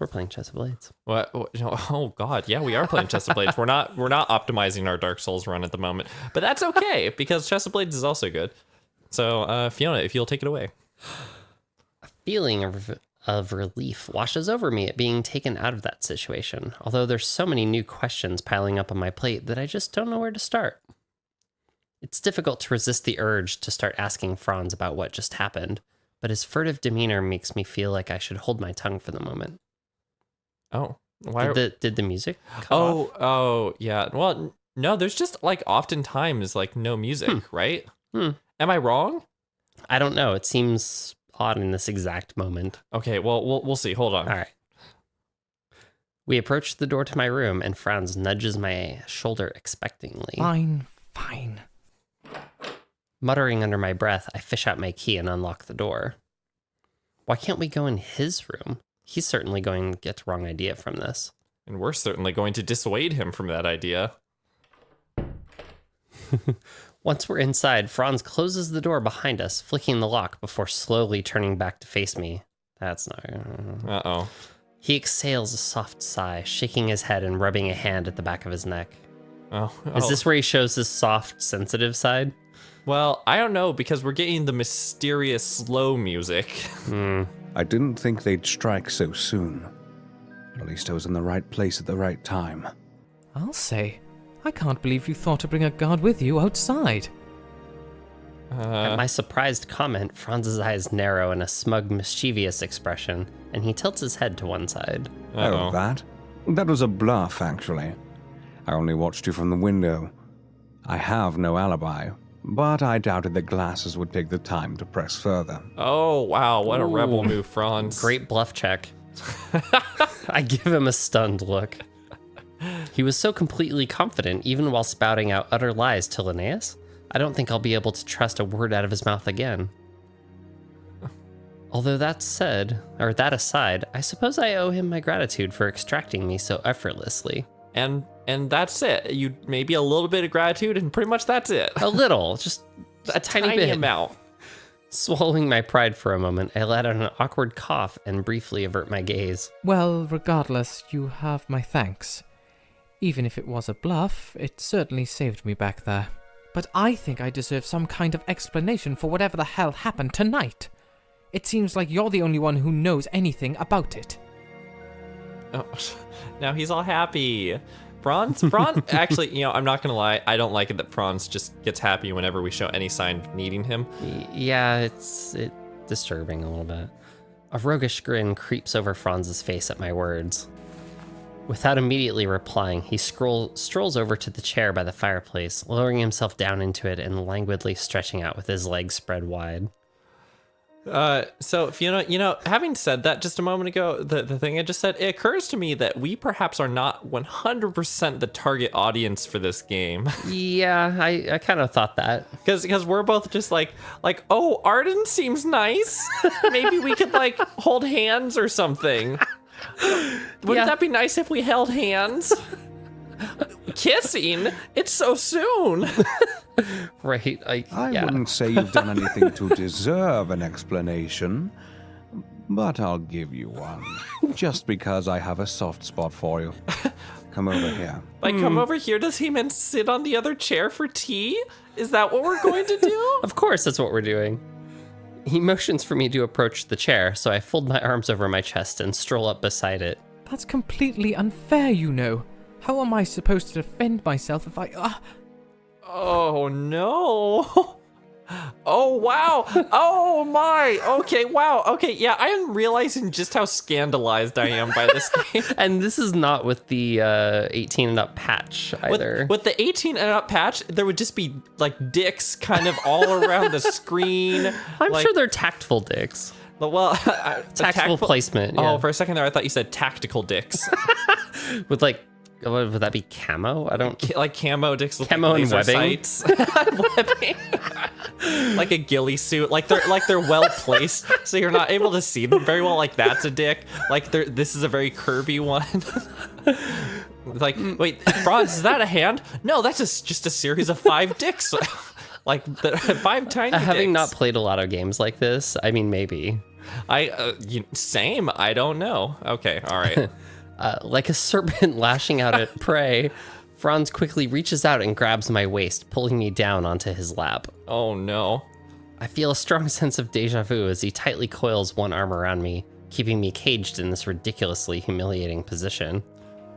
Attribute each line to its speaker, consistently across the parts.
Speaker 1: playing Chess of Blades.
Speaker 2: What? Oh God, yeah, we are playing Chess of Blades. We're not optimizing our Dark Souls run at the moment, but that's okay because Chess of Blades is also good. So Fiona, if you'll take it away.
Speaker 1: A feeling of relief washes over me at being taken out of that situation, although there's so many new questions piling up on my plate that I just don't know where to start. It's difficult to resist the urge to start asking Franz about what just happened, but his furtive demeanor makes me feel like I should hold my tongue for the moment.
Speaker 2: Oh, why?
Speaker 1: Did the music cut off?
Speaker 2: Oh, yeah. Well, no, there's just like oftentimes like no music, right? Am I wrong?
Speaker 1: I don't know. It seems odd in this exact moment.
Speaker 2: Okay, well, we'll see. Hold on.
Speaker 1: All right. We approach the door to my room, and Franz nudges my shoulder expectantly.
Speaker 3: Fine.
Speaker 1: Muttering under my breath, I fish out my key and unlock the door. Why can't we go in his room? He's certainly going to get the wrong idea from this.
Speaker 2: And we're certainly going to dissuade him from that idea.
Speaker 1: Once we're inside, Franz closes the door behind us, flicking the lock before slowly turning back to face me. That's not...
Speaker 2: Uh-oh.
Speaker 1: He exhales a soft sigh, shaking his head and rubbing a hand at the back of his neck. Is this where he shows his soft, sensitive side?
Speaker 2: Well, I don't know, because we're getting the mysterious slow music.
Speaker 4: I didn't think they'd strike so soon. At least I was in the right place at the right time.
Speaker 3: I'll say, I can't believe you thought to bring a guard with you outside.
Speaker 1: At my surprised comment, Franz's eyes narrow in a smug, mischievous expression, and he tilts his head to one side.
Speaker 4: Oh, that? That was a bluff, actually. I only watched you from the window. I have no alibi, but I doubted the glasses would take the time to press further.
Speaker 2: Oh, wow, what a rebel move, Franz.
Speaker 1: Great bluff check. I give him a stunned look. He was so completely confident, even while spouting out utter lies to Linnaeus. I don't think I'll be able to trust a word out of his mouth again. Although that aside, I suppose I owe him my gratitude for extracting me so effortlessly.
Speaker 2: And that's it. You maybe a little bit of gratitude, and pretty much that's it.
Speaker 1: A little, just a tiny bit.
Speaker 2: Amount.
Speaker 1: Swallowing my pride for a moment, I let out an awkward cough and briefly avert my gaze.
Speaker 3: Well, regardless, you have my thanks. Even if it was a bluff, it certainly saved me back there. But I think I deserve some kind of explanation for whatever the hell happened tonight. It seems like you're the only one who knows anything about it.
Speaker 2: Oh, now he's all happy. Franz, actually, I'm not going to lie. I don't like it that Franz just gets happy whenever we show any sign of needing him.
Speaker 1: Yeah, it's disturbing a little bit. A roguish grin creeps over Franz's face at my words. Without immediately replying, he strolls over to the chair by the fireplace, lowering himself down into it and languidly stretching out with his legs spread wide.
Speaker 2: So Fiona, having said that just a moment ago, the thing I just said, it occurs to me that we perhaps are not 100% the target audience for this game.
Speaker 1: Yeah, I kind of thought that.
Speaker 2: Because we're both just like, oh, Arden seems nice. Maybe we could like hold hands or something. Wouldn't that be nice if we held hands? Kissing? It's so soon.
Speaker 1: Right.
Speaker 4: I wouldn't say you've done anything to deserve an explanation, but I'll give you one. Just because I have a soft spot for you. Come over here.
Speaker 2: Come over here, does he mean sit on the other chair for tea? Is that what we're going to do?
Speaker 1: Of course, that's what we're doing. He motions for me to approach the chair, so I fold my arms over my chest and stroll up beside it.
Speaker 3: That's completely unfair, you know. How am I supposed to defend myself if I...
Speaker 2: Oh, no. Oh, wow. Oh, my. Okay, wow. Okay, yeah, I am realizing just how scandalized I am by this game.
Speaker 1: And this is not with the 18 and up patch either.
Speaker 2: With the 18 and up patch, there would just be, like, dicks kind of all around the screen.
Speaker 1: I'm sure they're tactful dicks.
Speaker 2: Well,
Speaker 1: tactful placement. Yeah.
Speaker 2: Oh, for a second there, I thought you said tactical dicks.
Speaker 1: With, like, would that be camo? I don't...
Speaker 2: Like camo dicks with
Speaker 1: camo and webbing?
Speaker 2: Sights. Webbing. Like a ghillie suit. Like they're well placed, so you're not able to see them very well. Like that's a dick. Like this is a very curvy one. Like, wait, Franz, is that a hand? No, that's just a series of 5 dicks. Like 5 tiny dicks.
Speaker 1: Having not played a lot of games like this, I mean, maybe.
Speaker 2: Same. I don't know. Okay, all right.
Speaker 1: Like a serpent lashing out at prey, Franz quickly reaches out and grabs my waist, pulling me down onto his lap.
Speaker 2: Oh no.
Speaker 1: I feel a strong sense of deja vu as he tightly coils one arm around me, keeping me caged in this ridiculously humiliating position.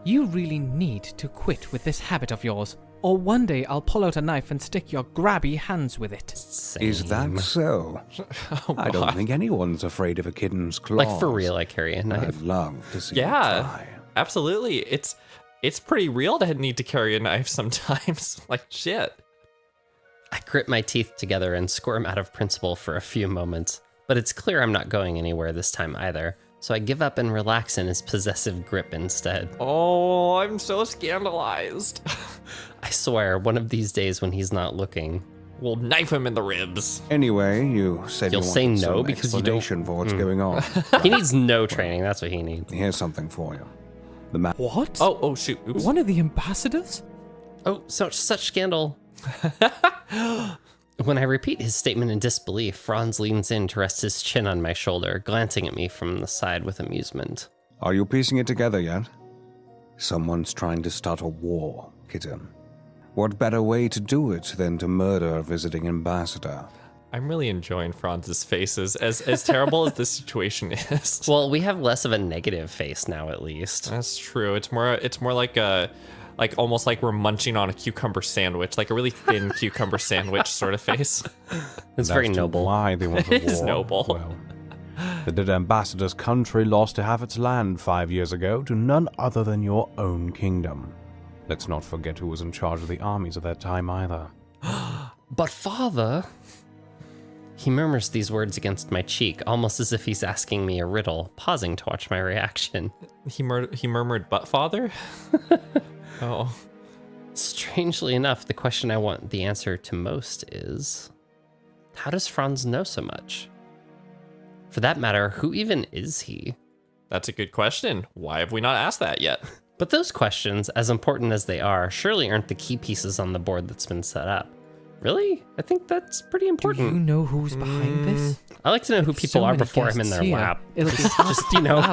Speaker 3: You really need to quit with this habit of yours, or one day I'll pull out a knife and stick your grabby hands with it.
Speaker 4: Is that so? I don't think anyone's afraid of a kitten's claws.
Speaker 1: Like, for real, I carry a knife.
Speaker 4: I'd love to see you
Speaker 2: Yeah,
Speaker 4: try.
Speaker 2: absolutely. It's pretty real to need to carry a knife sometimes. Like, shit.
Speaker 1: I grit my teeth together and squirm out of principle for a few moments, but it's clear I'm not going anywhere this time either, so I give up and relax in his possessive grip instead.
Speaker 2: Oh, I'm so scandalized.
Speaker 1: I swear, one of these days when he's not looking.
Speaker 2: We'll knife him in the ribs.
Speaker 4: Anyway, you said
Speaker 1: You'll
Speaker 4: you
Speaker 1: say
Speaker 4: wanted
Speaker 1: no
Speaker 4: some
Speaker 1: because you don't-
Speaker 4: explanation for what's going on.
Speaker 1: He needs no training, that's what he needs.
Speaker 4: Here's something for you. The map.
Speaker 3: What?
Speaker 2: Oh, shoot. Oops.
Speaker 3: One of the ambassadors?
Speaker 1: Oh, such scandal. When I repeat his statement in disbelief, Franz leans in to rest his chin on my shoulder, glancing at me from the side with amusement.
Speaker 4: Are you piecing it together yet? Someone's trying to start a war, kitten. What better way to do it than to murder a visiting ambassador?
Speaker 2: I'm really enjoying Franz's faces, as terrible as this situation is.
Speaker 1: Well, we have less of a negative face now, at least.
Speaker 2: That's true. It's more like almost like we're munching on a cucumber sandwich, like a really thin cucumber sandwich sort of face.
Speaker 1: It's very
Speaker 5: As to
Speaker 1: noble.
Speaker 5: Why they want
Speaker 2: It
Speaker 5: a war.
Speaker 2: is noble.
Speaker 5: Well, the dead ambassador's country lost half its land 5 years ago to none other than your own kingdom. Let's not forget who was in charge of the armies at that time either.
Speaker 1: But father... He murmurs these words against my cheek, almost as if he's asking me a riddle, pausing to watch my reaction.
Speaker 2: He murmured, "But father." Oh.
Speaker 1: Strangely enough, the question I want the answer to most is, how does Franz know so much? For that matter, who even is he?
Speaker 2: That's a good question. Why have we not asked that yet?
Speaker 1: But those questions, as important as they are, surely aren't the key pieces on the board that's been set up. Really? I think that's pretty
Speaker 3: Do you
Speaker 1: important.
Speaker 3: know who's behind this?
Speaker 1: I like to know who people
Speaker 3: So
Speaker 1: are
Speaker 3: many
Speaker 1: before I'm in
Speaker 3: guests
Speaker 1: their
Speaker 3: here.
Speaker 1: lap.
Speaker 3: It'll be
Speaker 1: Just,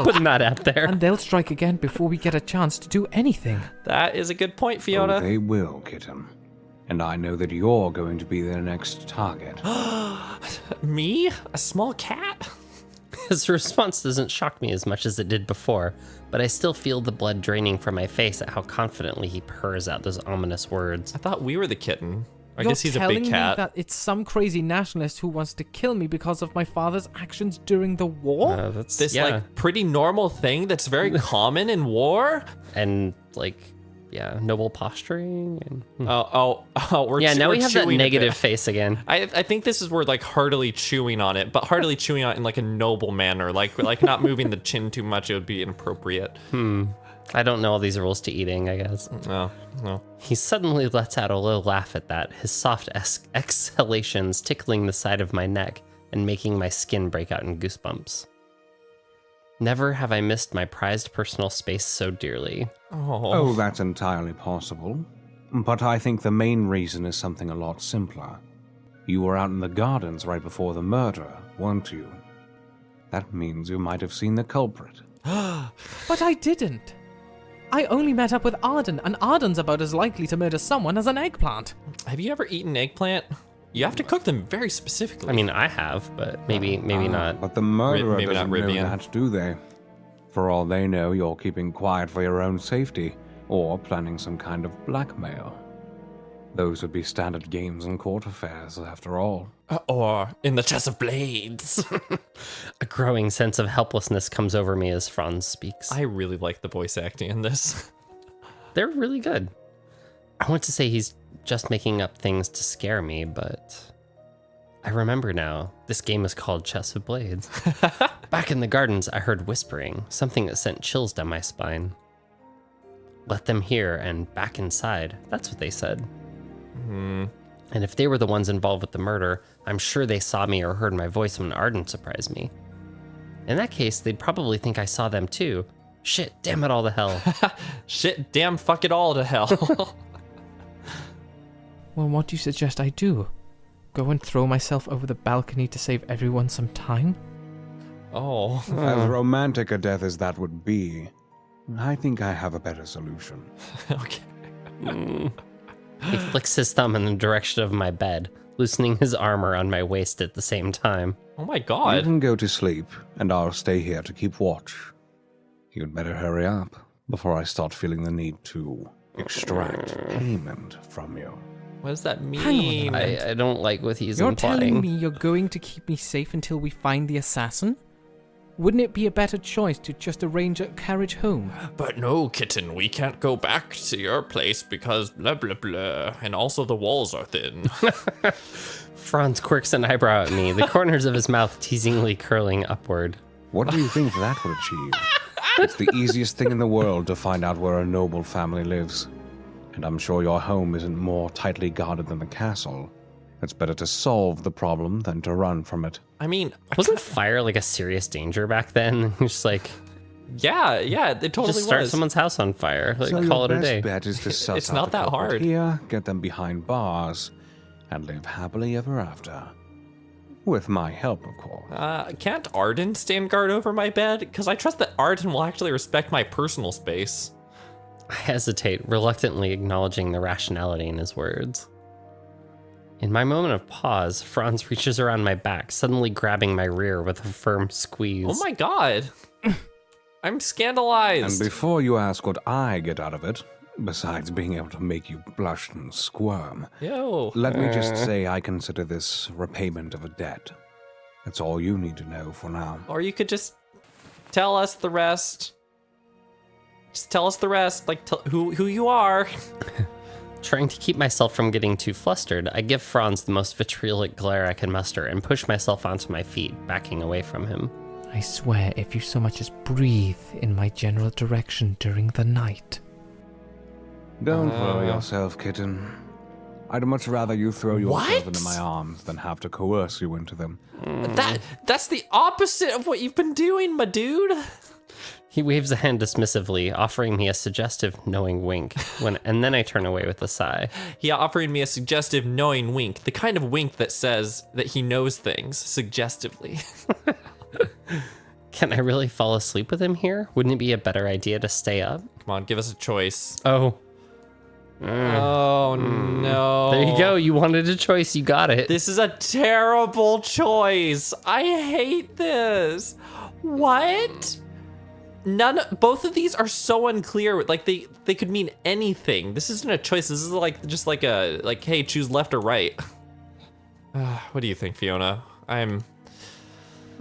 Speaker 1: putting that out there.
Speaker 3: And they'll strike again before we get a chance to do anything.
Speaker 2: That is a good point,
Speaker 4: Oh,
Speaker 2: Fiona.
Speaker 4: they will, kitten. And I know that you're going to be their next target.
Speaker 2: Me? A small cat?
Speaker 1: His response doesn't shock me as much as it did before, but I still feel the blood draining from my face at how confidently he purrs out those ominous words.
Speaker 2: I thought we were the kitten. I
Speaker 3: You're
Speaker 2: guess he's a
Speaker 3: telling
Speaker 2: big
Speaker 3: me
Speaker 2: cat.
Speaker 3: that it's some crazy nationalist who wants to kill me because of my father's actions during the war?
Speaker 1: That's
Speaker 2: This
Speaker 1: yeah,
Speaker 2: like pretty normal thing that's very common in war.
Speaker 1: and like noble posturing and
Speaker 2: Oh, we're
Speaker 1: yeah. Now
Speaker 2: we're
Speaker 1: we have that
Speaker 2: chewing a
Speaker 1: negative
Speaker 2: bit.
Speaker 1: face again.
Speaker 2: I think this is where like heartily chewing on it, but heartily chewing on it in like a noble manner, like not moving the chin too much. It would be inappropriate.
Speaker 1: I don't know all these rules to eating, I guess.
Speaker 2: No.
Speaker 1: He suddenly lets out a low laugh at that, his soft exhalations tickling the side of my neck and making my skin break out in goosebumps. Never have I missed my prized personal space so dearly.
Speaker 4: Oh, that's entirely possible. But I think the main reason is something a lot simpler. You were out in the gardens right before the murder, weren't you? That means you might have seen the culprit.
Speaker 3: But I didn't. I only met up with Arden, and Arden's about as likely to murder someone as an eggplant.
Speaker 2: Have you ever eaten eggplant? You have to cook them very specifically.
Speaker 1: I mean, I have, but maybe not.
Speaker 4: But the murderer
Speaker 2: Maybe not
Speaker 4: doesn't know
Speaker 2: Rivian.
Speaker 4: that, do they? For all they know, you're keeping quiet for your own safety, or planning some kind of blackmail. Those would be standard games and court affairs, after all.
Speaker 2: Or in the chest of blades.
Speaker 1: A growing sense of helplessness comes over me as Franz speaks.
Speaker 2: I really like the voice acting in this.
Speaker 1: They're really good. I want to say he's just making up things to scare me, but I remember now. This game is called Chess of Blades. Back in the gardens, I heard whispering, something that sent chills down my spine. Let them hear and back inside. That's what they said. And if they were the ones involved with the murder, I'm sure they saw me or heard my voice when Arden surprised me. In that case, they'd probably think I saw them too. Shit, damn it all to hell.
Speaker 2: Shit, damn, fuck it all to hell.
Speaker 3: Well, what do you suggest I do? Go and throw myself over the balcony to save everyone some time?
Speaker 2: Oh.
Speaker 4: As romantic a death as that would be, I think I have a better solution.
Speaker 2: Okay.
Speaker 1: He flicks his thumb in the direction of my bed, loosening his arm around my waist at the same time.
Speaker 2: Oh my
Speaker 4: You
Speaker 2: god.
Speaker 4: can go to sleep, and I'll stay here to keep watch. You'd better hurry up before I start feeling the need to extract payment from you.
Speaker 2: What does that
Speaker 3: Hang on a
Speaker 2: mean?
Speaker 3: minute.
Speaker 1: I don't like what he's
Speaker 3: You're
Speaker 1: implying.
Speaker 3: telling me you're going to keep me safe until we find the assassin? Wouldn't it be a better choice to just arrange a carriage home?
Speaker 2: But no, kitten, we can't go back to your place because blah blah blah. And also the walls are thin.
Speaker 1: Franz quirks an eyebrow at me, the corners of his mouth teasingly curling upward.
Speaker 4: What do you think that would achieve? It's the easiest thing in the world to find out where a noble family lives. And I'm sure your home isn't more tightly guarded than the castle. It's better to solve the problem than to run from it.
Speaker 2: I mean,
Speaker 1: Wasn't fire like a serious danger back then? Just like,
Speaker 2: yeah, it totally
Speaker 1: just start
Speaker 2: was.
Speaker 1: someone's house on fire. Like,
Speaker 4: So
Speaker 1: call
Speaker 4: your
Speaker 1: it a
Speaker 4: best
Speaker 1: day.
Speaker 4: bet is to suss
Speaker 2: It's
Speaker 4: out
Speaker 2: not
Speaker 4: the
Speaker 2: that
Speaker 4: culprit
Speaker 2: hard.
Speaker 4: here, get them behind bars, and live happily ever after. With my help, of course.
Speaker 2: Can't Arden stand guard over my bed? Because I trust that Arden will actually respect my personal space.
Speaker 1: I hesitate, reluctantly acknowledging the rationality in his words. In my moment of pause, Franz reaches around my back, suddenly grabbing my rear with a firm squeeze.
Speaker 2: Oh my god. I'm
Speaker 4: And
Speaker 2: scandalized.
Speaker 4: before you ask what I get out of it, besides being able to make you blush and squirm,
Speaker 2: Yo.
Speaker 4: let me just say I consider this repayment of a debt. That's all you need to know for now.
Speaker 2: Or you could just tell us the rest. Just tell us the rest, like who you are.
Speaker 1: Trying to keep myself from getting too flustered, I give Franz the most vitriolic glare I can muster and push myself onto my feet, backing away from him.
Speaker 3: I swear, if you so much as breathe in my general direction during the night.
Speaker 4: Don't worry yourself, kitten. I'd much rather you throw yourself
Speaker 2: What?
Speaker 4: into my arms than have to coerce you into them.
Speaker 2: That's the opposite of what you've been doing, my dude.
Speaker 1: He waves a hand dismissively, offering me a suggestive, knowing wink, and then I turn away with a sigh.
Speaker 2: He offering me a suggestive, knowing wink, the kind of wink that says that he knows things suggestively.
Speaker 1: Can I really fall asleep with him here? Wouldn't it be a better idea to stay up?
Speaker 2: Come on, give us a choice.
Speaker 1: Oh,
Speaker 2: Oh no.
Speaker 1: there you go. You wanted a choice. You got it.
Speaker 2: This is a terrible choice. I hate this. What? Both of these are so unclear. Like they could mean anything. This isn't a choice. This is just like hey, choose left or right. What do you think, Fiona?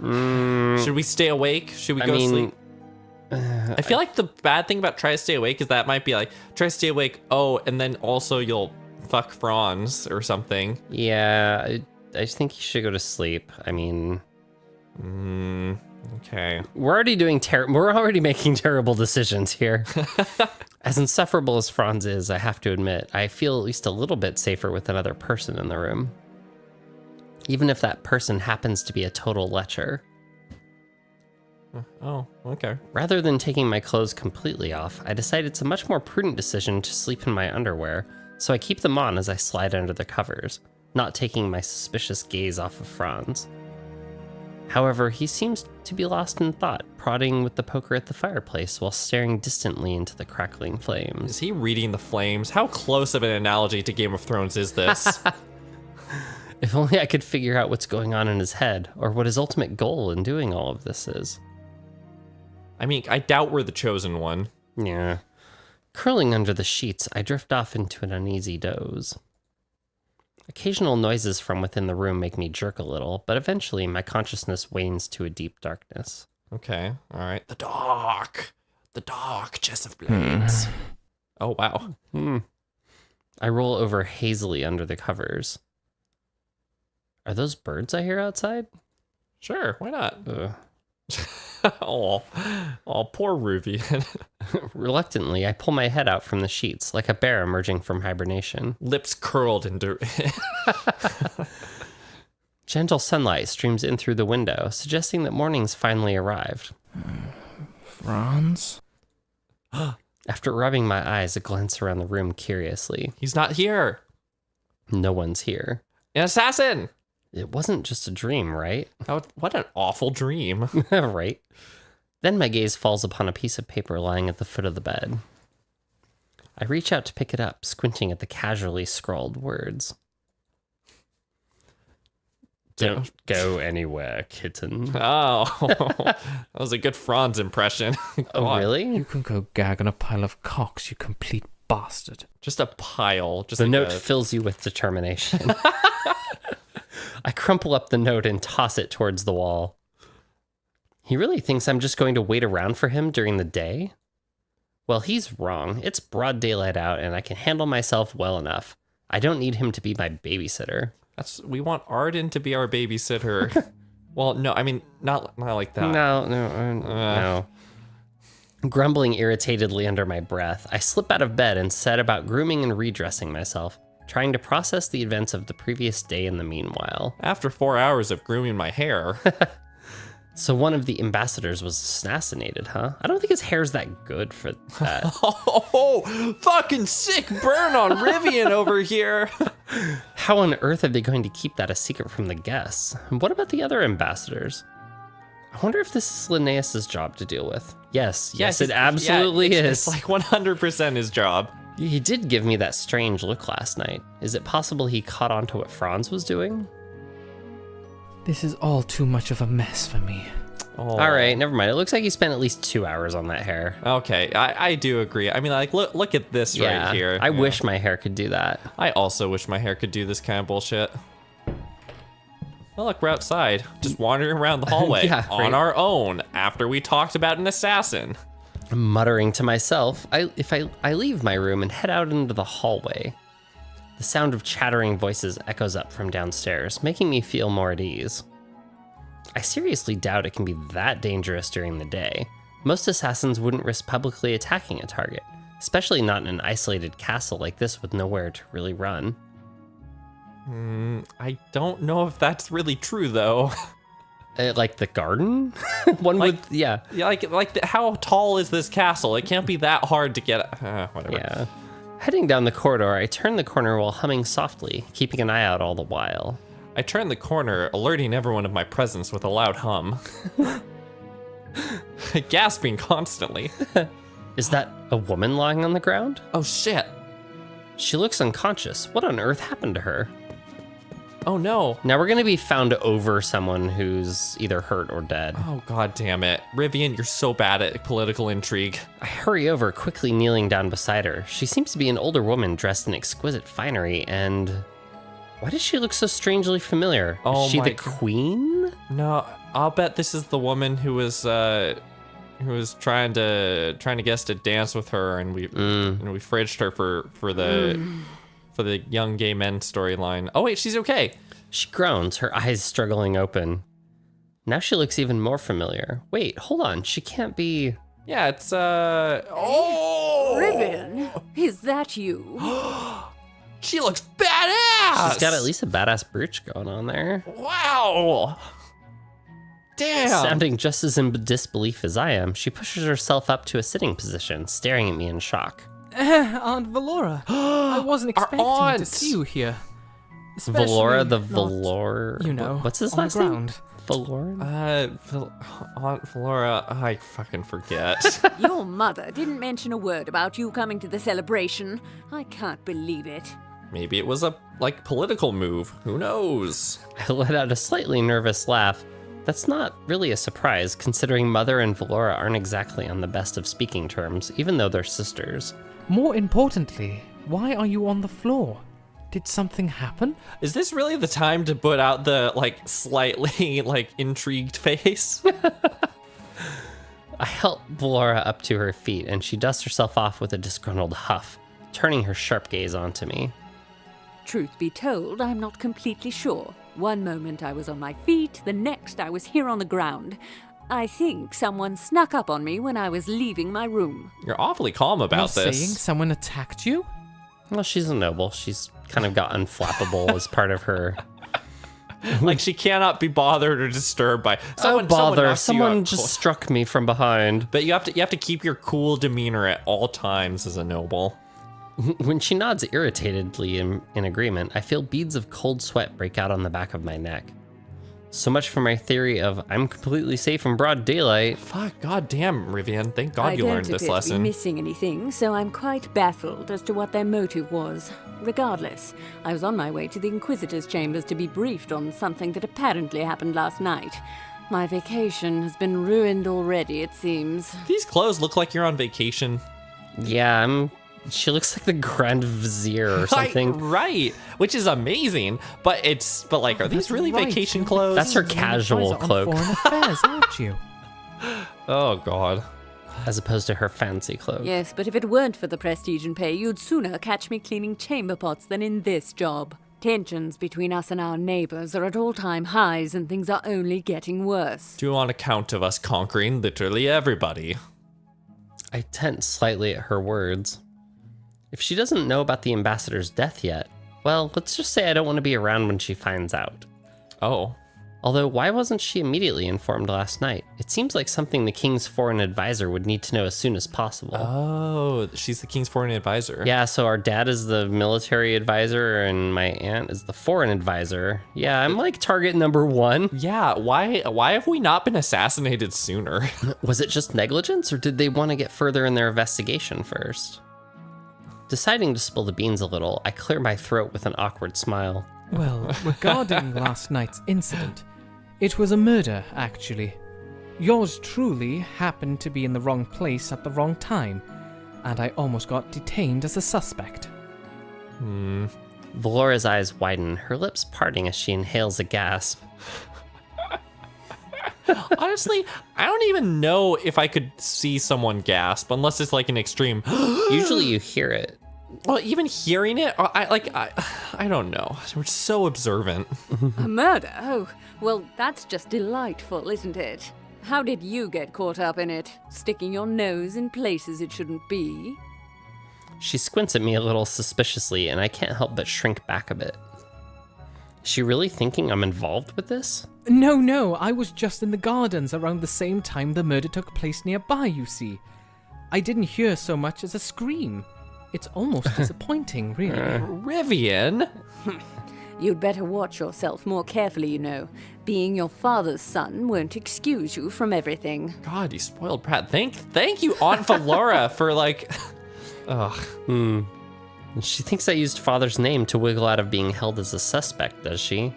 Speaker 2: Should we stay awake? Should we go to sleep? I feel like the bad thing about try to stay awake is that might be like try to stay awake. Oh, and then also you'll fuck Franz or something.
Speaker 1: Yeah, I think you should go to sleep. I mean,
Speaker 2: Okay.
Speaker 1: we're already making terrible decisions here. As insufferable as Franz is, I have to admit, I feel at least a little bit safer with another person in the room. Even if that person happens to be a total lecher.
Speaker 2: Oh, okay.
Speaker 1: Rather than taking my clothes completely off, I decide it's a much more prudent decision to sleep in my underwear, so I keep them on as I slide under the covers, not taking my suspicious gaze off of Franz. However, he seems to be lost in thought, prodding with the poker at the fireplace while staring distantly into the crackling flames.
Speaker 2: Is he reading the flames? How close of an analogy to Game of Thrones is this?
Speaker 1: If only I could figure out what's going on in his head, or what his ultimate goal in doing all of this is.
Speaker 2: I mean, I doubt we're the chosen one.
Speaker 1: Yeah. Curling under the sheets, I drift off into an uneasy doze. Occasional noises from within the room make me jerk a little, but eventually my consciousness wanes to a deep darkness.
Speaker 2: Okay, all right. The dark chest of blades. Oh, wow.
Speaker 1: I roll over hazily under the covers. Are those birds I hear outside?
Speaker 2: Sure, why not?
Speaker 1: Ugh.
Speaker 2: Oh, poor Ruby.
Speaker 1: Reluctantly, I pull my head out from the sheets, like a bear emerging from hibernation.
Speaker 2: Lips curled into...
Speaker 1: Gentle sunlight streams in through the window, suggesting that morning's finally arrived.
Speaker 3: Franz?
Speaker 1: After rubbing my eyes, I glance around the room curiously.
Speaker 2: He's not here.
Speaker 1: No one's here.
Speaker 2: An assassin!
Speaker 1: It wasn't just a dream, right?
Speaker 2: What an awful dream.
Speaker 1: Right. Then my gaze falls upon a piece of paper lying at the foot of the bed. I reach out to pick it up, squinting at the casually scrawled words. Don't go anywhere, kitten.
Speaker 2: Oh, that was a good Franz impression.
Speaker 1: Oh,
Speaker 2: God.
Speaker 1: really?
Speaker 3: You can go gag on a pile of cocks, you complete bastard.
Speaker 2: Just a pile. Just
Speaker 1: The
Speaker 2: like
Speaker 1: note
Speaker 2: a-
Speaker 1: fills you with determination. I crumple up the note and toss it towards the wall. He really thinks I'm just going to wait around for him during the day? Well, he's wrong. It's broad daylight out, and I can handle myself well enough. I don't need him to be my babysitter.
Speaker 2: we want Arden to be our babysitter. Well, no, I mean, not like that.
Speaker 1: No. Grumbling irritatedly under my breath, I slip out of bed and set about grooming and redressing myself, trying to process the events of the previous day in the meanwhile.
Speaker 2: After 4 hours of grooming my hair.
Speaker 1: So one of the ambassadors was assassinated, huh? I don't think his hair's that good for that.
Speaker 2: Oh, fucking sick burn on Rivian over here.
Speaker 1: How on earth are they going to keep that a secret from the guests? And what about the other ambassadors? I wonder if this is Linnaeus's job to deal with. Yes, it absolutely is.
Speaker 2: It's like 100% his job.
Speaker 1: He did give me that strange look last night. Is it possible he caught on to what Franz was doing?
Speaker 3: This is all too much of a mess for me.
Speaker 2: Oh.
Speaker 1: All right, never mind. It looks like he spent at least 2 hours on that hair.
Speaker 2: Okay, I do agree. I mean, like, look at this right here.
Speaker 1: I
Speaker 2: Yeah.
Speaker 1: wish my hair could do that.
Speaker 2: I also wish my hair could do this kind of bullshit. Well, look, we're outside, just wandering around the hallway
Speaker 1: Yeah,
Speaker 2: on
Speaker 1: right.
Speaker 2: our own after we talked about an assassin.
Speaker 1: Muttering to myself, I leave my room and head out into the hallway. The sound of chattering voices echoes up from downstairs, making me feel more at ease. I seriously doubt it can be that dangerous during the day. Most assassins wouldn't risk publicly attacking a target, especially not in an isolated castle like this with nowhere to really run.
Speaker 2: I don't know if that's really true, though.
Speaker 1: Like the garden? One
Speaker 2: Like-
Speaker 1: would, yeah.
Speaker 2: Yeah, how tall is this castle? It can't be that hard to get. Whatever.
Speaker 1: Yeah. Heading down the corridor, I turn the corner while humming softly, keeping an eye out all the while.
Speaker 2: I turn the corner, alerting everyone of my presence with a loud hum. Gasping constantly.
Speaker 1: Is that a woman lying on the ground?
Speaker 2: Oh shit.
Speaker 1: She looks unconscious. What on earth happened to her?
Speaker 2: Oh no.
Speaker 1: Now we're gonna be found over someone who's either hurt or dead.
Speaker 2: Oh god damn it. Rivian, you're so bad at political intrigue.
Speaker 1: I hurry over, quickly kneeling down beside her. She seems to be an older woman dressed in exquisite finery, and why does she look so strangely familiar?
Speaker 2: Oh
Speaker 1: Is she
Speaker 2: my
Speaker 1: the
Speaker 2: God.
Speaker 1: queen?
Speaker 2: No, I'll bet this is the woman who was trying to get us to dance with her, and we fridged her for the young gay men storyline. Oh wait, she's okay.
Speaker 1: She groans, her eyes struggling open. Now she looks even more familiar. Wait, hold on. She can't be...
Speaker 2: Yeah, it's oh,
Speaker 6: Ribbon, is that you?
Speaker 2: she looks badass.
Speaker 1: She's got at least a badass brooch going on there.
Speaker 2: Wow. Damn.
Speaker 1: Sounding just as in disbelief as I am, she pushes herself up to a sitting position, staring at me in shock.
Speaker 3: Aunt Valora, I wasn't expecting to
Speaker 2: aunt.
Speaker 3: see you here.
Speaker 1: Valora the
Speaker 3: Especially not,
Speaker 1: Valor...
Speaker 3: You know,
Speaker 1: What's his
Speaker 3: on the
Speaker 1: last name?
Speaker 3: ground.
Speaker 1: Valor?
Speaker 2: Aunt Flora, I fucking forget.
Speaker 6: Your mother didn't mention a word about you coming to the celebration. I can't believe it.
Speaker 2: Maybe it was a political move. Who knows?
Speaker 1: I let out a slightly nervous laugh. That's not really a surprise, considering Mother and Valora aren't exactly on the best of speaking terms, even though they're sisters.
Speaker 3: More importantly, why are you on the floor? Did something happen?
Speaker 2: Is this really the time to put out the slightly intrigued face?
Speaker 1: I help Valora up to her feet, and she dusts herself off with a disgruntled huff, turning her sharp gaze onto me.
Speaker 6: Truth be told, I'm not completely sure. One moment I was on my feet, the next I was here on the ground. I think someone snuck up on me when I was leaving my room.
Speaker 2: You're awfully calm about
Speaker 3: You're
Speaker 2: this.
Speaker 3: saying someone attacked you?
Speaker 1: Well, she's a noble. She's kind of got unflappable as part of her...
Speaker 2: She cannot be bothered or disturbed by someone.
Speaker 1: Someone just struck me from behind.
Speaker 2: But you have to keep your cool demeanor at all times as a noble.
Speaker 1: When she nods irritatedly in agreement, I feel beads of cold sweat break out on the back of my neck. So much for my theory of I'm completely safe in broad daylight.
Speaker 2: Fuck, goddamn, Rivian. Thank God you learned this
Speaker 6: I don't appear to be
Speaker 2: lesson.
Speaker 6: missing anything, so I'm quite baffled as to what their motive was. Regardless, I was on my way to the Inquisitor's chambers to be briefed on something that apparently happened last night. My vacation has been ruined already, it seems.
Speaker 2: These clothes look like you're on vacation.
Speaker 1: Yeah, she looks like the Grand Vizier or something.
Speaker 2: Right, which is amazing. But like, are these
Speaker 3: That's
Speaker 2: really
Speaker 3: right.
Speaker 2: vacation clothes?
Speaker 1: That's her
Speaker 3: You're
Speaker 1: casual
Speaker 3: on
Speaker 1: cloak,
Speaker 3: Foreign affairs, aren't you?
Speaker 2: Oh, God.
Speaker 1: as opposed to her fancy cloak.
Speaker 6: Yes, but if it weren't for the prestige and pay, you'd sooner catch me cleaning chamber pots than in this job. Tensions between us and our neighbors are at all-time highs, and things are only getting worse.
Speaker 2: Due on account of us conquering literally everybody.
Speaker 1: I tense slightly at her words. If she doesn't know about the ambassador's death yet, well, let's just say I don't want to be around when she finds out.
Speaker 2: Oh.
Speaker 1: Although, why wasn't she immediately informed last night? It seems like something the king's foreign advisor would need to know as soon as possible.
Speaker 2: Oh, she's the king's foreign advisor.
Speaker 1: Yeah, so our dad is the military advisor and my aunt is the foreign advisor. Yeah, I'm like target number 1.
Speaker 2: Yeah, why have we not been assassinated sooner?
Speaker 1: Was it just negligence, or did they want to get further in their investigation first? Deciding to spill the beans a little, I clear my throat with an awkward smile.
Speaker 3: Well, regarding last night's incident, it was a murder, actually. Yours truly happened to be in the wrong place at the wrong time, and I almost got detained as a suspect.
Speaker 1: Valora's eyes widen, her lips parting as she inhales a gasp.
Speaker 2: Honestly, I don't even know if I could see someone gasp unless it's like an extreme.
Speaker 1: Usually you hear it.
Speaker 2: Well, even hearing it, I don't know. We're so observant.
Speaker 6: A murder? Oh, well, that's just delightful, isn't it? How did you get caught up in it? Sticking your nose in places it shouldn't be?
Speaker 1: She squints at me a little suspiciously, and I can't help but shrink back a bit. Is she really thinking I'm involved with this?
Speaker 3: No, I was just in the gardens around the same time the murder took place nearby, you see. I didn't hear so much as a scream. It's almost disappointing, really.
Speaker 2: Rivian?
Speaker 6: You'd better watch yourself more carefully, you know. Being your father's son won't excuse you from everything.
Speaker 2: God, you spoiled brat. Thank you, Aunt Valora, for like... Ugh.
Speaker 1: She thinks I used father's name to wiggle out of being held as a suspect, does she?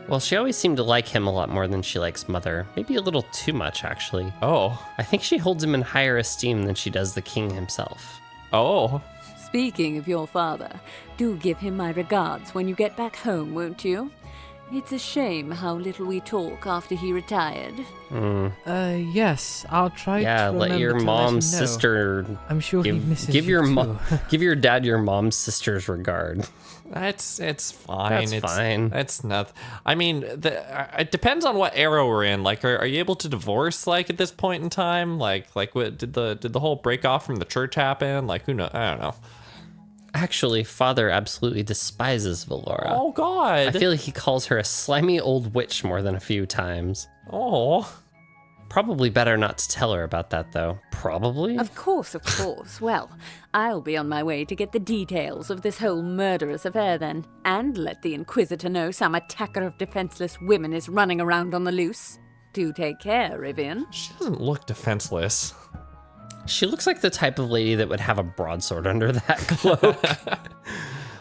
Speaker 1: Well, she always seemed to like him a lot more than she likes mother. Maybe a little too much, actually.
Speaker 2: Oh.
Speaker 1: I think she holds him in higher esteem than she does the king himself.
Speaker 2: Oh.
Speaker 6: Speaking of your father, do give him my regards when you get back home, won't you? It's a shame how little we talk after he retired.
Speaker 3: Yes, I'll try to
Speaker 1: Yeah,
Speaker 3: remember
Speaker 1: let your
Speaker 3: to
Speaker 1: mom's
Speaker 3: let him know.
Speaker 1: sister
Speaker 3: I'm sure he misses
Speaker 1: give
Speaker 3: you
Speaker 1: your
Speaker 3: too.
Speaker 1: give your dad your mom's sister's regard.
Speaker 2: It's fine.
Speaker 1: That's fine.
Speaker 2: It's nothing. I mean, it depends on what era we're in. Like, are you able to divorce like at this point in time? Like what did the whole break off from the church happen? Like, who knows? I don't know.
Speaker 1: Actually, father absolutely despises Valora.
Speaker 2: Oh God.
Speaker 1: I feel like he calls her a slimy old witch more than a few times.
Speaker 2: Oh.
Speaker 1: Probably better not to tell her about that, though. Probably?
Speaker 6: Of course. Well, I'll be on my way to get the details of this whole murderous affair then, and let the Inquisitor know some attacker of defenseless women is running around on the loose. Do take care, Rivian.
Speaker 2: She doesn't look defenseless.
Speaker 1: She looks like the type of lady that would have a broadsword under that cloak.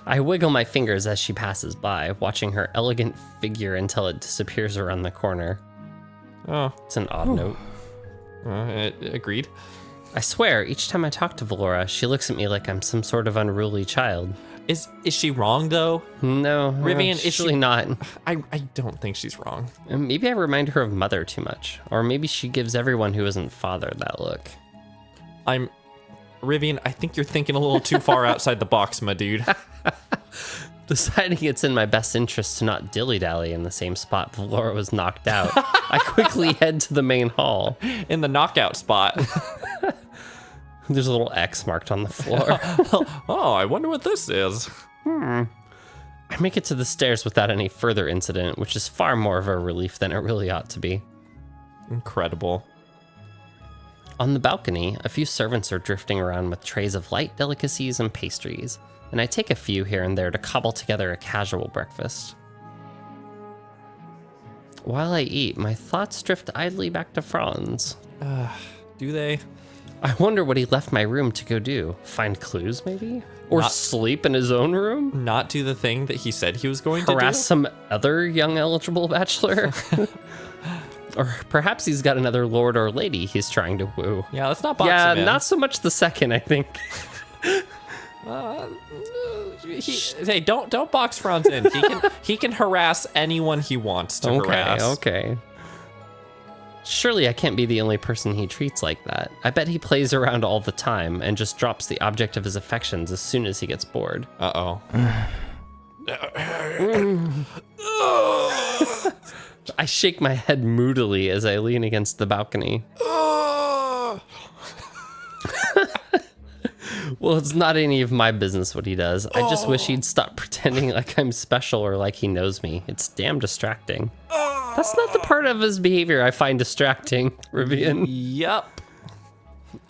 Speaker 1: I wiggle my fingers as she passes by, watching her elegant figure until it disappears around the corner.
Speaker 2: Oh.
Speaker 1: It's an odd note.
Speaker 2: Agreed.
Speaker 1: I swear, each time I talk to Valora, she looks at me like I'm some sort of unruly child.
Speaker 2: Is she wrong though?
Speaker 1: No,
Speaker 2: Rivian, is
Speaker 1: she's really
Speaker 2: she-
Speaker 1: not.
Speaker 2: I don't think she's wrong.
Speaker 1: Maybe I remind her of mother too much. Or maybe she gives everyone who isn't father that look.
Speaker 2: Rivian, I think you're thinking a little too far outside the box, my dude.
Speaker 1: Deciding it's in my best interest to not dilly-dally in the same spot Valora was knocked out, I quickly head to the main hall.
Speaker 2: In the knockout spot.
Speaker 1: There's a little X marked on the floor.
Speaker 2: Oh, I wonder what this is.
Speaker 1: I make it to the stairs without any further incident, which is far more of a relief than it really ought to be.
Speaker 2: Incredible.
Speaker 1: On the balcony, a few servants are drifting around with trays of light delicacies and pastries, and I take a few here and there to cobble together a casual breakfast. While I eat, my thoughts drift idly back to Franz.
Speaker 2: Do they?
Speaker 1: I wonder what he left my room to go do. Find clues, maybe? Or sleep in his own room?
Speaker 2: Not do the thing that he said he was going to do?
Speaker 1: Harass some other young eligible bachelor? Or perhaps he's got another lord or lady he's trying to woo.
Speaker 2: Yeah, let's not box
Speaker 1: Yeah,
Speaker 2: him in.
Speaker 1: not so much the second, I think.
Speaker 2: Hey, don't box Franz in. He can harass anyone he wants to harass.
Speaker 1: Okay. Surely I can't be the only person he treats like that. I bet he plays around all the time and just drops the object of his affections as soon as he gets bored.
Speaker 2: Uh-oh.
Speaker 1: I shake my head moodily as I lean against the balcony. Well, it's not any of my business what he does. I just wish he'd stop pretending like I'm special or like he knows me. It's damn distracting. That's not the part of his behavior I find distracting, Rivian.
Speaker 2: Yup.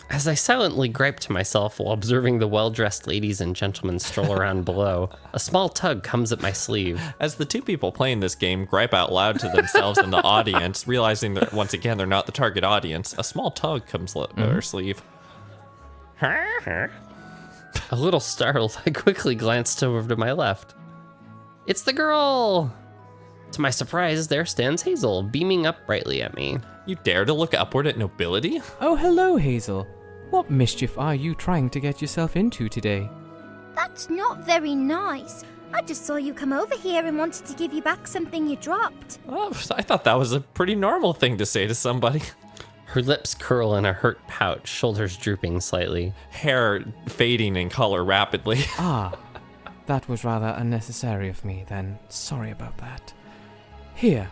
Speaker 1: As I silently gripe to myself while observing the well-dressed ladies and gentlemen stroll around below, a small tug comes at my sleeve.
Speaker 2: As the two people playing this game gripe out loud to themselves in the audience, realizing that once again they're not the target audience, a small tug comes at their sleeve.
Speaker 1: A little startled, I quickly glanced over to my left. It's the girl! To my surprise, there stands Hazel, beaming up brightly at me.
Speaker 2: You dare to look upward at nobility?
Speaker 3: Oh, hello, Hazel. What mischief are you trying to get yourself into today?
Speaker 7: That's not very nice. I just saw you come over here and wanted to give you back something you dropped.
Speaker 2: Oh, I thought that was a pretty normal thing to say to somebody.
Speaker 1: Her lips curl in a hurt pout, shoulders drooping slightly.
Speaker 2: Hair fading in color rapidly.
Speaker 3: Ah, that was rather unnecessary of me then. Sorry about that. Here,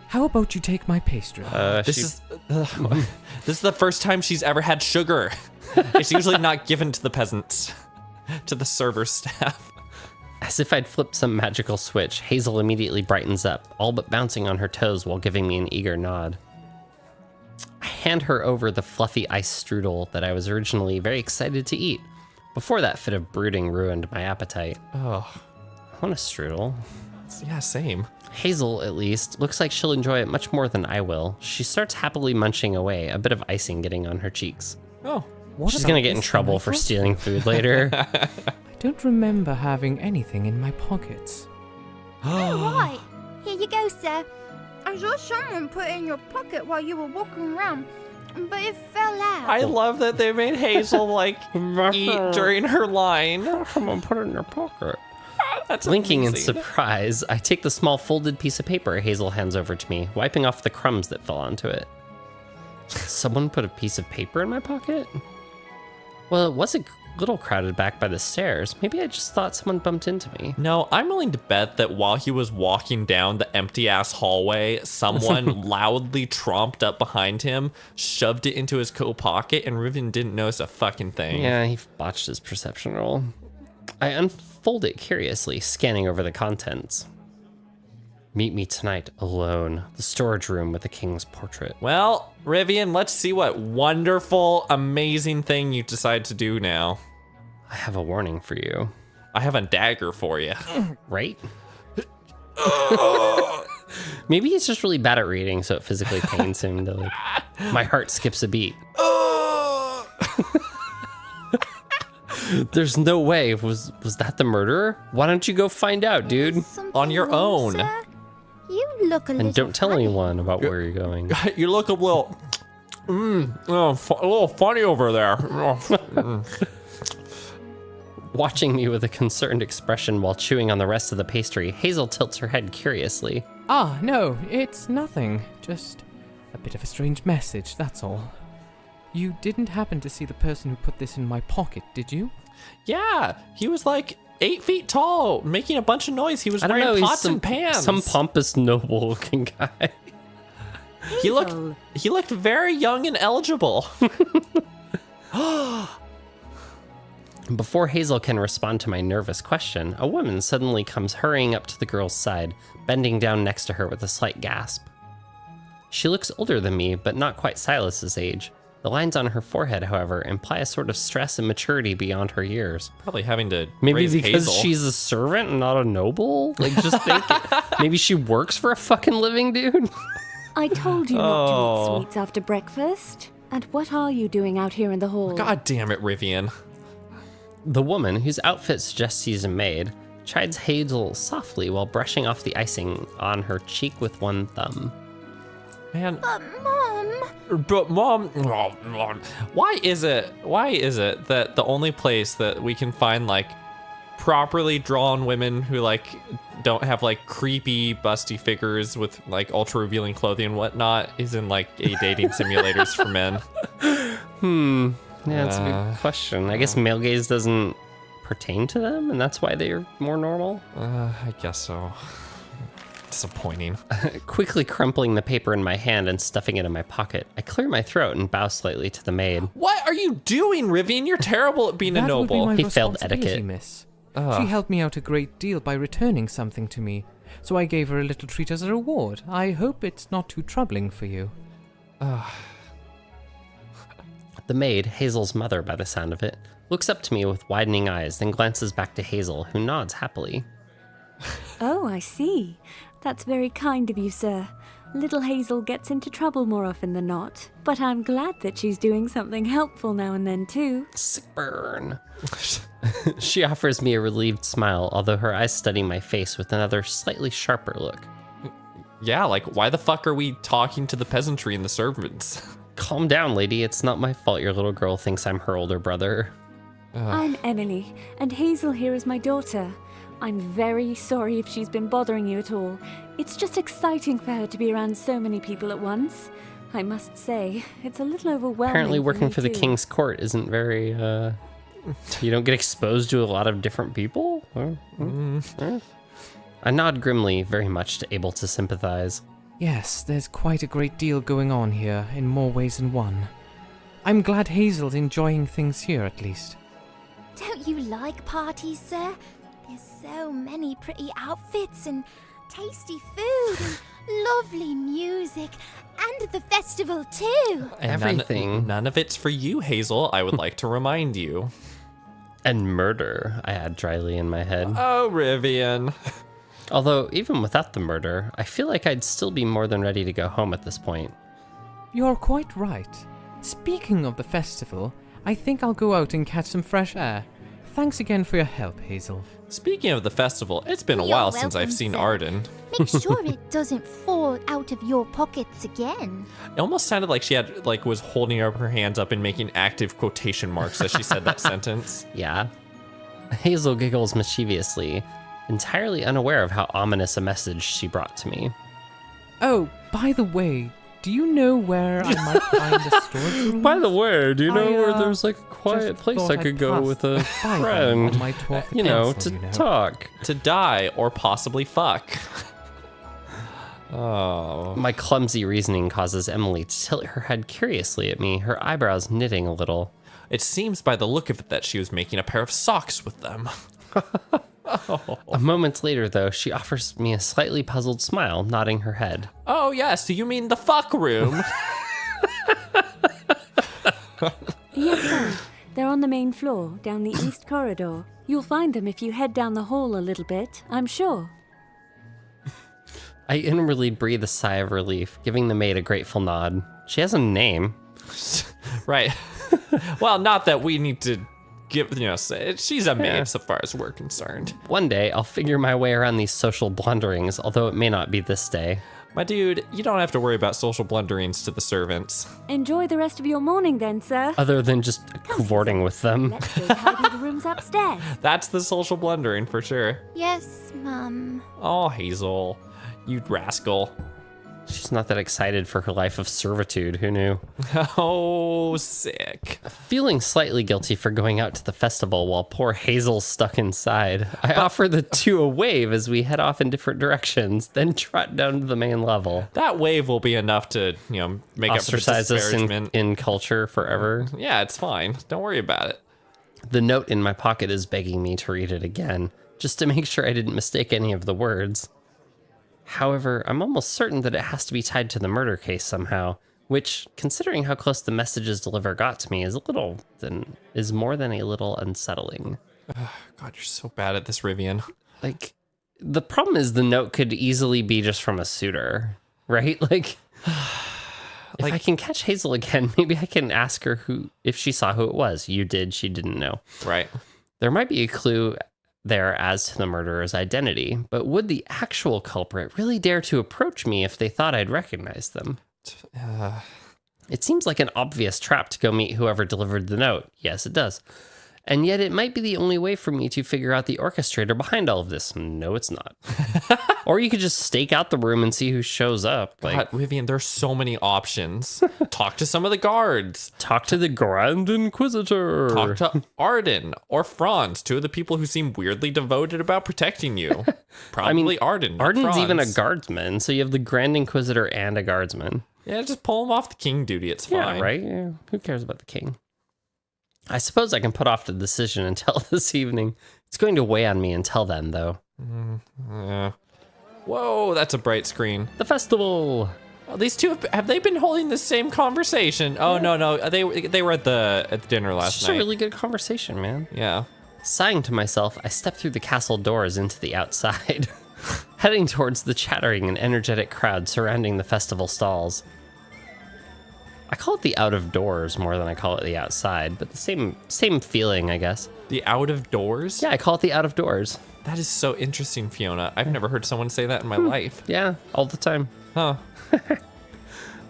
Speaker 3: how about you take my pastry?
Speaker 2: This is the first time she's ever had sugar. It's usually not given to the peasants, to the server staff.
Speaker 1: As if I'd flipped some magical switch, Hazel immediately brightens up, all but bouncing on her toes while giving me an eager nod. I hand her over the fluffy ice strudel that I was originally very excited to eat. Before that fit of brooding ruined my appetite.
Speaker 2: Oh,
Speaker 1: I want a strudel.
Speaker 2: yeah, same.
Speaker 1: Hazel, at least, looks like she'll enjoy it much more than I will. She starts happily munching away, a bit of icing getting on her cheeks.
Speaker 2: Oh,
Speaker 1: She's gonna get in trouble for stealing food later.
Speaker 3: I don't remember having anything in my pockets.
Speaker 7: Oh, right. Here you go, sir. I saw someone put it in your pocket while you were walking around, but it fell out.
Speaker 2: I love that they made Hazel eat during her line.
Speaker 1: Someone put it in her pocket.
Speaker 2: That's
Speaker 1: Blinking in
Speaker 2: amazing.
Speaker 1: surprise, I take the small folded piece of paper Hazel hands over to me, wiping off the crumbs that fell onto it. Someone put a piece of paper in my pocket? Well, it was a little crowded back by the stairs. Maybe I just thought someone bumped into me.
Speaker 2: No, I'm willing to bet that while he was walking down the empty-ass hallway, someone loudly tromped up behind him, shoved it into his coat pocket, and Riven didn't notice a fucking thing.
Speaker 1: Yeah, he botched his perception roll. I unfold it curiously, scanning over the contents. Meet me tonight alone. The storage room with the king's portrait.
Speaker 2: Well, Rivian, let's see what wonderful, amazing thing you decide to do now.
Speaker 1: I have a warning for you.
Speaker 2: I have a dagger for you.
Speaker 1: Right? Maybe he's just really bad at reading, so it physically pains him to my heart skips a beat. There's no way. Was that the murderer? Why don't you go find out, dude?
Speaker 7: Something
Speaker 2: On your
Speaker 7: wrong,
Speaker 2: own.
Speaker 7: sir? You look a little
Speaker 1: And don't tell
Speaker 7: funny.
Speaker 1: anyone about where you're going.
Speaker 2: You look a little, a little funny over there.
Speaker 1: Watching me with a concerned expression while chewing on the rest of the pastry, Hazel tilts her head curiously.
Speaker 3: Ah, no, it's nothing. Just a bit of a strange message, that's all. You didn't happen to see the person who put this in my pocket, did you?
Speaker 2: Yeah, he was like 8 feet tall, making a bunch of noise. He was
Speaker 1: I don't know,
Speaker 2: wearing
Speaker 1: he's
Speaker 2: pots and pans.
Speaker 1: some pompous, noble-looking guy.
Speaker 2: He looked very young and eligible.
Speaker 1: Before Hazel can respond to my nervous question, a woman suddenly comes hurrying up to the girl's side, bending down next to her with a slight gasp. She looks older than me, but not quite Silas's age. The lines on her forehead, however, imply a sort of stress and maturity beyond her years.
Speaker 2: Probably having to
Speaker 1: Maybe
Speaker 2: raise
Speaker 1: because
Speaker 2: Hazel.
Speaker 1: she's a servant and not a noble? Like, just think, maybe she works for a fucking living dude?
Speaker 6: I told you not
Speaker 2: Oh.
Speaker 6: to eat sweets after breakfast. And what are you doing out here in the hall?
Speaker 2: God damn it, Rivian.
Speaker 1: The woman, whose outfit suggests she's a maid, chides Hazel softly while brushing off the icing on her cheek with one thumb.
Speaker 2: Man,
Speaker 7: But Mom,
Speaker 2: but mom, why is it that the only place that we can find like properly drawn women who like don't have like creepy busty figures with like ultra revealing clothing and whatnot is in like a dating simulators for men?
Speaker 1: Yeah, that's a good question. I guess male gaze doesn't pertain to them, and that's why they're more normal.
Speaker 2: I guess so. Disappointing.
Speaker 1: Quickly crumpling the paper in my hand and stuffing it in my pocket, I clear my throat and bow slightly to the maid.
Speaker 2: What are you doing, Rivian? You're terrible at being a
Speaker 3: That would be
Speaker 2: noble.
Speaker 3: my
Speaker 1: He failed
Speaker 3: responsibility,
Speaker 1: etiquette.
Speaker 3: miss. She helped me out a great deal by returning something to me, so I gave her a little treat as a reward. I hope it's not too troubling for you.
Speaker 1: The maid, Hazel's mother by the sound of it, looks up to me with widening eyes, then glances back to Hazel, who nods happily.
Speaker 6: Oh, I see. That's very kind of you, sir. Little Hazel gets into trouble more often than not, but I'm glad that she's doing something helpful now and then, too.
Speaker 1: Sick burn. She offers me a relieved smile, although her eyes study my face with another slightly sharper look.
Speaker 2: Yeah, like why the fuck are we talking to the peasantry and the servants?
Speaker 1: Calm down, lady. It's not my fault your little girl thinks I'm her older brother.
Speaker 6: I'm Emily, and Hazel here is my daughter. I'm very sorry if she's been bothering you at all. It's just exciting for her to be around so many people at once. I must say, it's a little overwhelming.
Speaker 1: Apparently working for the
Speaker 6: me too.
Speaker 1: king's court isn't very, you don't get exposed to a lot of different people? I nod grimly, very much able to sympathize.
Speaker 3: Yes, there's quite a great deal going on here, in more ways than one. I'm glad Hazel's enjoying things here, at least.
Speaker 7: don't you like parties, sir? There's so many pretty outfits and tasty food and lovely music and the festival too.
Speaker 2: And
Speaker 1: Everything.
Speaker 2: None of it's for you, Hazel. I would like to remind you.
Speaker 1: And murder, I add dryly in my head.
Speaker 2: Oh, Rivian.
Speaker 1: Although, even without the murder, I feel like I'd still be more than ready to go home at this point.
Speaker 3: You're quite right. Speaking of the festival, I think I'll go out and catch some fresh air. Thanks again for your help, Hazel.
Speaker 2: Speaking of the festival, it's been a
Speaker 7: You're
Speaker 2: while since I've
Speaker 7: welcome,
Speaker 2: seen
Speaker 7: sir.
Speaker 2: Arden.
Speaker 7: Make sure it doesn't fall out of your pockets again.
Speaker 2: It almost sounded like she had was holding up her hands up and making active quotation marks as she said that sentence.
Speaker 1: Yeah. Hazel giggles mischievously, entirely unaware of how ominous a message she brought to me.
Speaker 3: Oh, by the way, do you know where I might find a storage room?
Speaker 1: way, do
Speaker 3: you know where there's,
Speaker 1: like a
Speaker 3: quiet place I could go with
Speaker 1: a
Speaker 3: By them on my tour of the council, you know.
Speaker 1: talk?
Speaker 2: To die or possibly fuck. Oh.
Speaker 1: My clumsy reasoning causes Emily to tilt her head curiously at me, her eyebrows knitting a little.
Speaker 2: It seems by the look of it that she was making a pair of socks with them.
Speaker 1: A moment later, though, she offers me a slightly puzzled smile, nodding her head.
Speaker 2: Oh, yes, you mean the fuck room?
Speaker 6: Yes, sir. They're on the main floor, down the east corridor. You'll find them if you head down the hall a little bit, I'm sure.
Speaker 1: I inwardly breathe a sigh of relief, giving the maid a grateful nod. She has a name.
Speaker 2: Right. Well, not that we need to give, say she's a maid so far as we're concerned.
Speaker 1: One day, I'll figure my way around these social blunderings, although it may not be this day.
Speaker 2: My dude, you don't have to worry about social blunderings to the servants.
Speaker 6: Enjoy the rest of your morning then, sir.
Speaker 1: Other than just cavorting with them.
Speaker 6: Let's go tidy the rooms upstairs.
Speaker 2: That's the social blundering for sure.
Speaker 7: Yes, Mum.
Speaker 2: Oh, Hazel, you rascal.
Speaker 1: She's not that excited for her life of servitude, who knew?
Speaker 2: Oh, sick.
Speaker 1: Feeling slightly guilty for going out to the festival while poor Hazel's stuck inside, I offer the two a wave as we head off in different directions, then trot down to the main level.
Speaker 2: That wave will be enough to, make up for the
Speaker 1: Ostracize us
Speaker 2: disparagement.
Speaker 1: in culture forever.
Speaker 2: Yeah, it's fine. Don't worry about it.
Speaker 1: The note in my pocket is begging me to read it again, just to make sure I didn't mistake any of the words. However, I'm almost certain that it has to be tied to the murder case somehow, which, considering how close the messages delivered got to me, is more than a little unsettling.
Speaker 2: God, you're so bad at this, Rivian.
Speaker 1: Like, the problem is the note could easily be just from a suitor, right? Like, if I can catch Hazel again, maybe I can ask her if she saw who it was. You did, she didn't know.
Speaker 2: Right.
Speaker 1: There might be a clue there as to the murderer's identity, but would the actual culprit really dare to approach me if they thought I'd recognize them? It seems like an obvious trap to go meet whoever delivered the note. Yes, it does. And yet it might be the only way for me to figure out the orchestrator behind all of this. No, it's not. Or you could just stake out the room and see who shows up.
Speaker 2: God, Rivian, there's so many options. Talk to some of the guards.
Speaker 1: Talk to the Grand Inquisitor.
Speaker 2: Talk to Arden or Franz, two of the people who seem weirdly devoted about protecting you. Probably Arden.
Speaker 1: Arden's
Speaker 2: Franz.
Speaker 1: even a guardsman, so you have the Grand Inquisitor and a guardsman.
Speaker 2: Yeah, just pull him off the king duty. It's fine.
Speaker 1: Yeah, right? Yeah. Who cares about the king? I suppose I can put off the decision until this evening. It's going to weigh on me until then, though.
Speaker 2: Yeah. Whoa, that's a bright screen.
Speaker 1: The festival!
Speaker 2: Oh, these two, have they been holding the same conversation? Oh, no. They were at the dinner last
Speaker 1: It's just
Speaker 2: night.
Speaker 1: a really good conversation, man.
Speaker 2: Yeah.
Speaker 1: Sighing to myself, I step through the castle doors into the outside, heading towards the chattering and energetic crowd surrounding the festival stalls. I call it the out of doors more than I call it the outside, but the same feeling, I guess.
Speaker 2: The out of doors?
Speaker 1: Yeah, I call it the out of doors.
Speaker 2: That is so interesting, Fiona. I've never heard someone say that in my life.
Speaker 1: Yeah, all the time.
Speaker 2: Huh.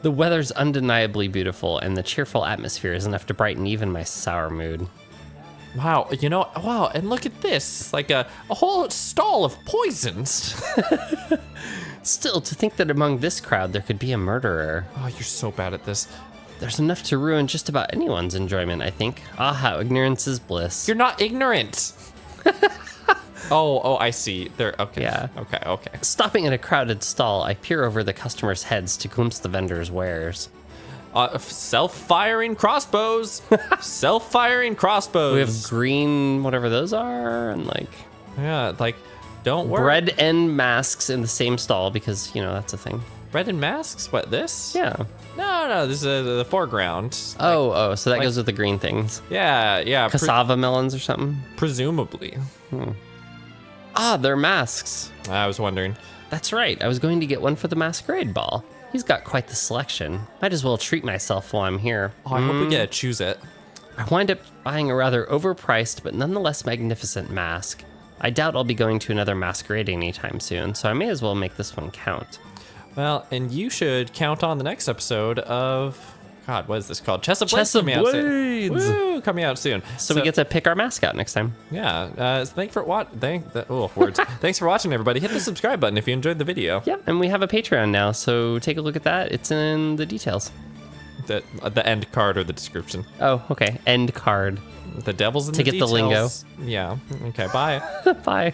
Speaker 1: The weather's undeniably beautiful, and the cheerful atmosphere is enough to brighten even my sour mood.
Speaker 2: Wow, wow, and look at this. Like a whole stall of poisons.
Speaker 1: Still, to think that among this crowd there could be a murderer.
Speaker 2: Oh, you're so bad at this.
Speaker 1: There's enough to ruin just about anyone's enjoyment, I think. Ah, how ignorance is bliss.
Speaker 2: You're not ignorant. Oh, I see. Okay.
Speaker 1: Yeah.
Speaker 2: Okay.
Speaker 1: Stopping at a crowded stall, I peer over the customers' heads to glimpse the vendors' wares.
Speaker 2: Self-firing crossbows. Self-firing crossbows.
Speaker 1: We have green, whatever those are, and
Speaker 2: Yeah, don't worry.
Speaker 1: bread and masks in the same stall because, that's a thing.
Speaker 2: Bread and masks? What, this?
Speaker 1: Yeah.
Speaker 2: No, this is the foreground.
Speaker 1: So that goes with the green things.
Speaker 2: Yeah.
Speaker 1: Cassava melons or something.
Speaker 2: Presumably.
Speaker 1: Ah, they're masks.
Speaker 2: I was wondering.
Speaker 1: That's right. I was going to get one for the masquerade ball. He's got quite the selection. Might as well treat myself while I'm here.
Speaker 2: Oh, I hope we get to choose it.
Speaker 1: I wind up buying a rather overpriced but nonetheless magnificent mask. I doubt I'll be going to another masquerade anytime soon, so I may as well make this one count.
Speaker 2: Well, and you should count on the next episode of... God, what is this called? Chess of Blades.
Speaker 1: Chess of
Speaker 2: coming out soon.
Speaker 1: Blades.
Speaker 2: Woo, coming out soon.
Speaker 1: So we get to pick our mask out next time.
Speaker 2: Yeah. Thanks for words. Thanks for watching, everybody. Hit the subscribe button if you enjoyed the video.
Speaker 1: Yeah, and we have a Patreon now, so take a look at that. It's in the details.
Speaker 2: The end card or the description.
Speaker 1: Oh, okay. End card.
Speaker 2: The devil's in
Speaker 1: To
Speaker 2: the
Speaker 1: get the lingo.
Speaker 2: details. Yeah. Okay. Bye.
Speaker 1: Bye.